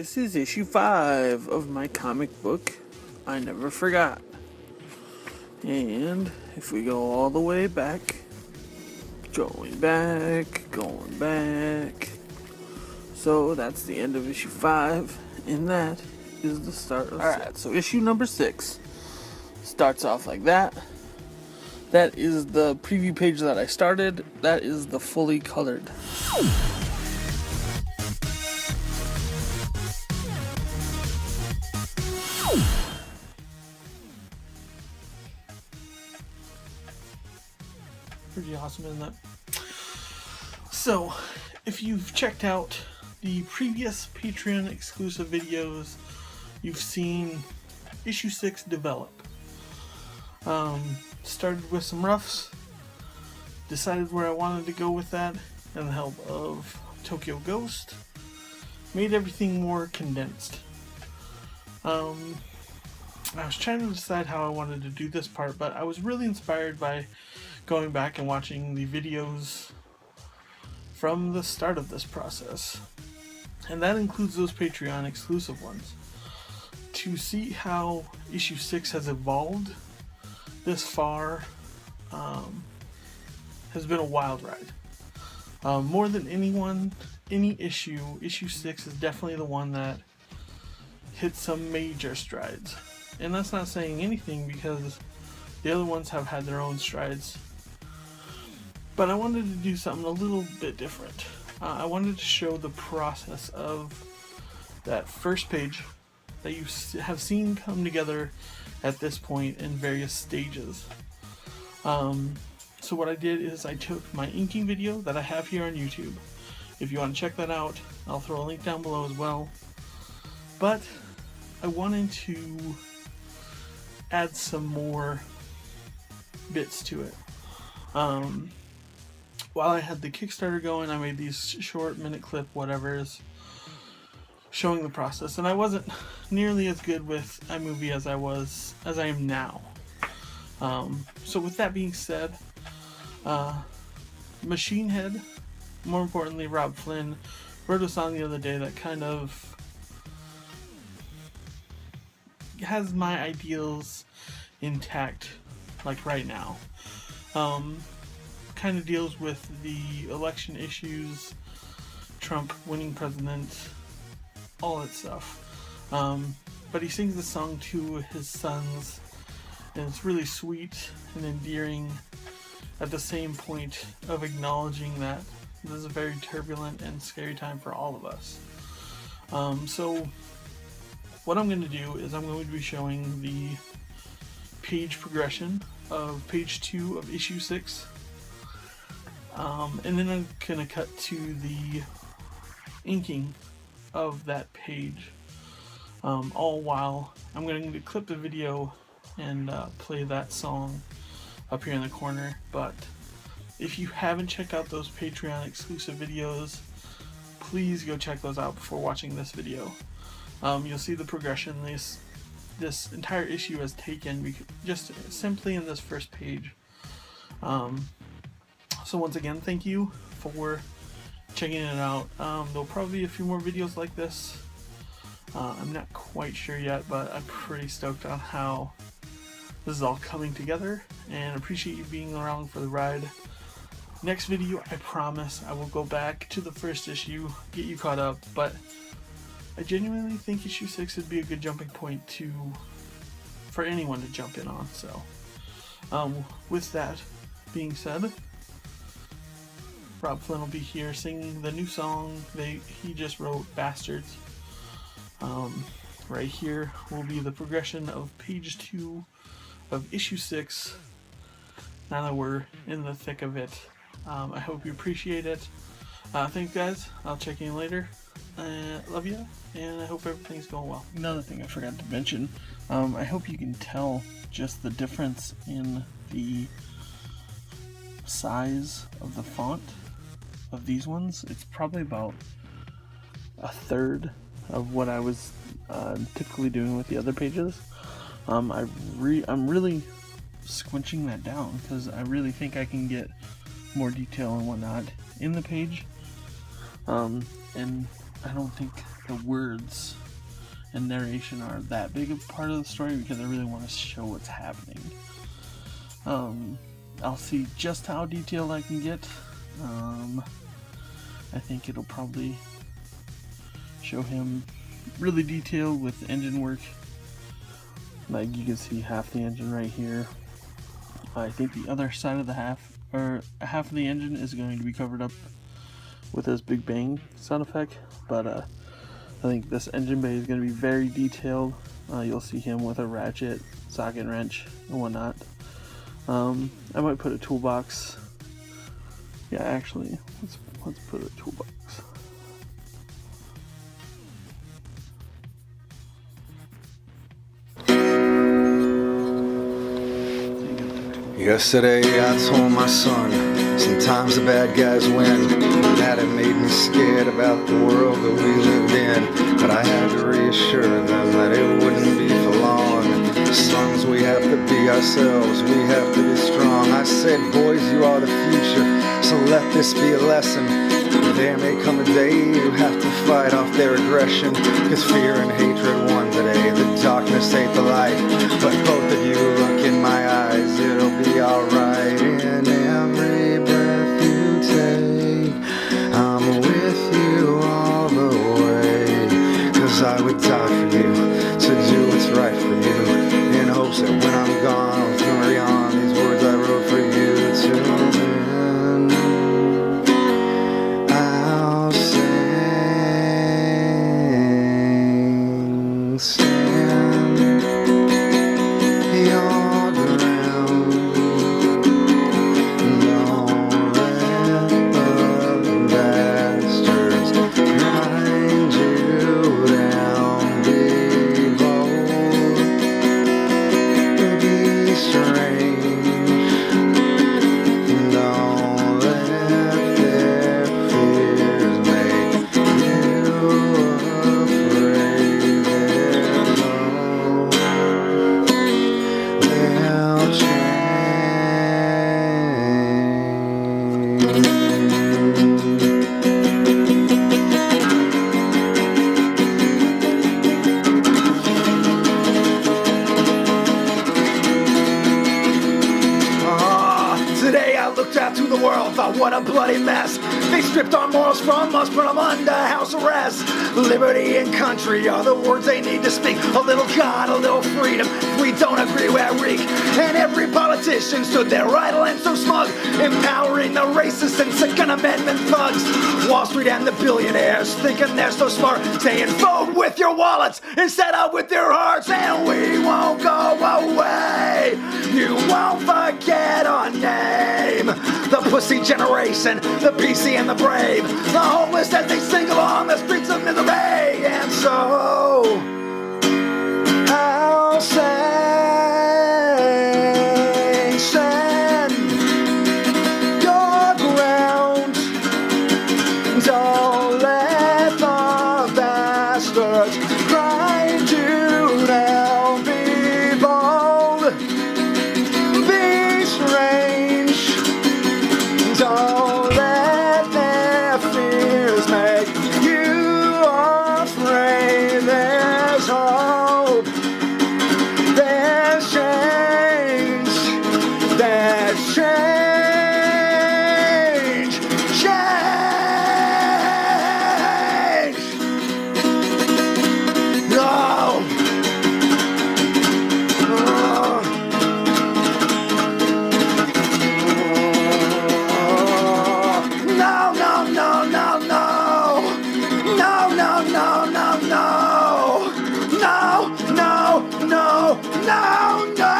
This is issue 5 of my comic book, I Never Forgot. And if we go all the way back, going back. So that's the end of issue 5, and that is the start of 6. So issue number 6 starts off like that. That is the preview page that I started. That is the fully colored. Pretty awesome, isn't that? So, if you've checked out the previous Patreon exclusive videos, you've seen issue 6 develop. Started with some roughs, decided where I wanted to go with that, and the help of Tokyo Ghost, made everything more condensed. I was trying to decide how I wanted to do this part, but I was really inspired by going back and watching the videos from the start of this process, and that includes those Patreon exclusive ones, to see how issue 6 has evolved this far. Has been a wild ride. More than any issue 6 is definitely the one that hit some major strides, and that's not saying anything because the other ones have had their own strides. But I wanted to do something a little bit different. I wanted to show the process of that first page that you have seen come together at this point in various stages. So what I did is I took my inking video that I have here on YouTube. If you want to check that out, I'll throw a link down below as well. But I wanted to add some more bits to it. While I had the Kickstarter going, I made these short minute clip whatevers showing the process, and I wasn't nearly as good with iMovie as I am now. So with that being said, Machine Head, more importantly Rob Flynn, wrote a song the other day that kind of has my ideals intact, like right now. Kind of deals with the election issues, Trump winning president, all that stuff. But he sings the song to his sons, and it's really sweet and endearing at the same point of acknowledging that this is a very turbulent and scary time for all of us. So what I'm going to do is I'm going to be showing the page progression of page 2 of issue 6. And then I'm going to cut to the inking of that page, all while I'm going to clip the video and play that song up here in the corner. But if you haven't checked out those Patreon exclusive videos, please go check those out before watching this video. You'll see the progression this entire issue has taken just simply in this first page. So once again, thank you for checking it out. There'll probably be a few more videos like this. I'm not quite sure yet, but I'm pretty stoked on how this is all coming together, and appreciate you being around for the ride. Next video, I promise I will go back to the first issue, get you caught up, but I genuinely think issue 6 would be a good jumping point for anyone to jump in on. So with that being said, Rob Flynn will be here singing the new song he just wrote, Bastards. Right here will be the progression of page 2 of issue 6, now that we're in the thick of it. I hope you appreciate it. Thanks guys, I'll check in later. Love you, and I hope everything's going well. Another thing I forgot to mention, I hope you can tell just the difference in the size of the font of these ones. It's probably about a third of what I was typically doing with the other pages. I'm really squinching that down because I really think I can get more detail and whatnot in the page, and I don't think the words and narration are that big of a part of the story, because I really want to show what's happening. I'll see just how detailed I can get. I think it'll probably show him really detailed with engine work. Like, you can see half the engine right here. I think the other side of the half of the engine is going to be covered up with this big bang sound effect, but I think this engine bay is going to be very detailed. You'll see him with a ratchet, socket wrench, and whatnot. I might put a toolbox. Yeah, actually, let's put a toolbox. Yesterday I told my son, sometimes the bad guys win, and that it made me scared about the world that we lived in. But I had to reassure them that it wouldn't be for long. Sons, we have to be ourselves, we have to be strong. I said, boys, you are the future, so let this be a lesson. There may come a day you have to fight off their aggression, cause fear and hatred won today, the darkness ate the light. But both of you look in my eyes, it'll be alright. In every breath you take, I'm with you all the way. Cause I would die for you, to do what's right for you, in hopes that when I'm gone I'll carry on these words I wrote for you. Till then I'll stand your ground. Don't let the bastards grind you down. Be bold, be strange. Don't let their fears make you afraid. They'll change. Today I looked out to the world, thought what a bloody mess. They stripped our morals from us, put them under house arrest. Liberty and country are the words they need to speak. A little God, a little freedom. If we don't agree, we're weak. And every politician stood there idle and so smug, empowering the racist and Second Amendment thugs. Wall Street and the billionaires thinking they're so smart, saying vote with your wallets instead of with your hearts. And we won't go away. You won't forget our name. The pussy generation, the PC and the brave, the homeless as they sing along the streets of misery. And so I'll send your ground. Don't let the bastards grind you down. Be bold, be strange. Don't let their fears make you afraid. There's hope, there's change, there's change, change. No. No, no, no, no, no. No, no, no, no, no. No, no, no, no, no.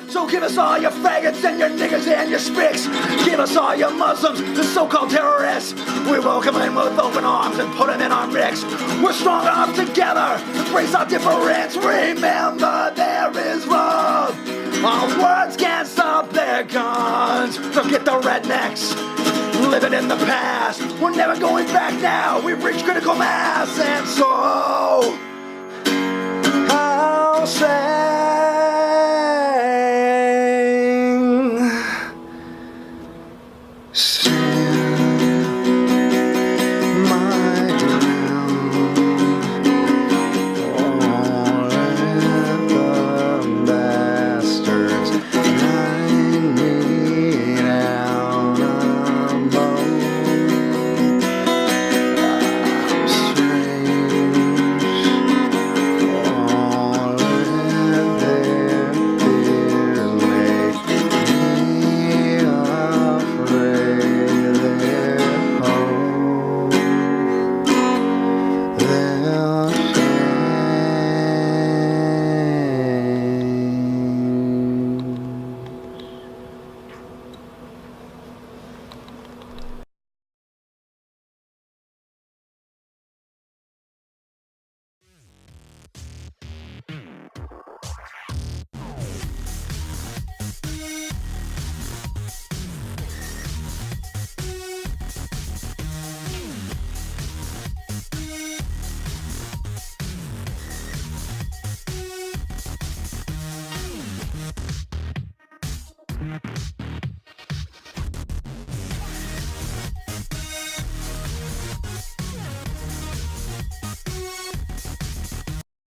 So give us all your faggots and your niggas and your spicks. Give us all your Muslims, the so-called terrorists. We welcome them with open arms and put them in our mix. We're strong enough together to embrace our difference. Remember, there is love. Our words can't stop their guns. Forget the rednecks living in the past. We're never going back now. We've reached critical mass. And so I'll sing my